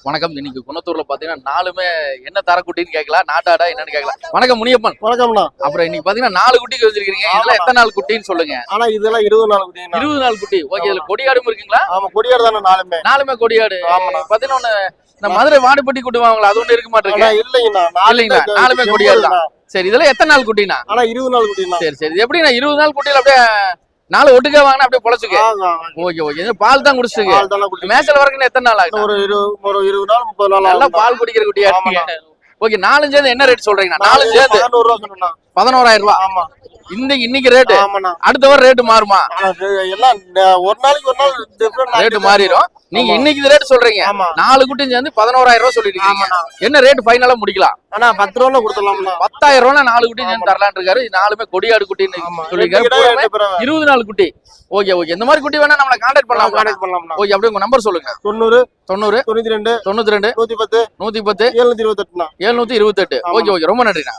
வணக்கம். இன்னைக்கு குணத்தூர்ல பாத்தீங்கன்னா நாலுமே என்ன தரக்குட்டின்னு கேட்கலாம், நாட்டாடா என்னன்னு கேட்கலாம். வணக்கம் முனியப்பன். வணக்கம்ண்ணா. அப்புறம் இன்னைக்கு பாத்தீங்கன்னா 4 குட்டிக்கு வச்சிருக்கீங்க. இதெல்லாம் எத்தனை நாள் குட்டின்னு சொல்லுங்க. ஆனா இதெல்லாம் 20 நாள் குட்டி. 20 நாள் குட்டி. ஓகே. இதுல கொடியாடும் இருக்குங்களா? ஆமா, கொடியாடு தானே நாலுமே கொடியாடு. பாத்தீங்கன்னா இந்த மதுரை வாடுப்பட்டி கூட்டுவாங்களா, அது ஒண்ணு இருக்க மாட்டேங்குது. இல்லைங்கண்ணா, இல்லைங்களா? நாலுமே கொடியாடு தான். சரி, இதெல்லாம் எத்தனை நாள் குட்டினா? ஆனா 20 நாள் குட்டினா. சரி சரி. எப்படின்னா 20 நாள் குட்டியில அப்படியே 4 ஒட்டுக்கா வாங்கினா அப்படியே பொழைச்சுக்க. Okay okay. பால் தான் குடிச்சிருக்கு. மேய்ச்சல் வரைக்கும் எத்தனை நாள் ஆகும்? ஒரு 20 நாள் 30 நாள். நல்லா பால் குடிக்கிற குட்டியா இருக்கு. ஓகே. 4 சேர்ந்து என்ன ரேட் சொல்றீங்க? 4 சேர்ந்து 11 ரூபா சொன்னா. 11,000 ரூபாய். ஆமா. இன்னைக்கு ரேட். ஆமாண்ணா. அடுத்த வாரம் ரேட் மாறுமா? எல்லாம் ஒரு நாளைக்கு ஒரு நாள் டிஃபரண்ட் ரேட் மாறிடும். நீங்க இன்னைக்கு ரேட் சொல்றீங்க. 4 குட்டி சேர்ந்து 11,000 ரூபாய் சொல்லிட்டு இருக்கீங்க. என்ன ரேட் ஃபைனலா முடிக்கலாம்? ஆனா 10 ரூபாய் கொடுத்துடலாம்ண்ணா. 10,000 ரூபாய் 4 குட்டி சேர்ந்து தரலான்னு இருக்காரு. 4மே கொடியாடு குட்டின்னு சொல்லிருக்காரு. 20 நாள் குட்டி. Okay okay. இந்த மாதிரி குட்டி வேணா நம்மள கான்டாக்ட் பண்ணலாம். ஓகே. அப்படியே உங்க நம்பர் சொல்லுங்க. 90 92 92 92 110 110 728. 728. Okay okay. ரொம்ப நன்றிண்ணா.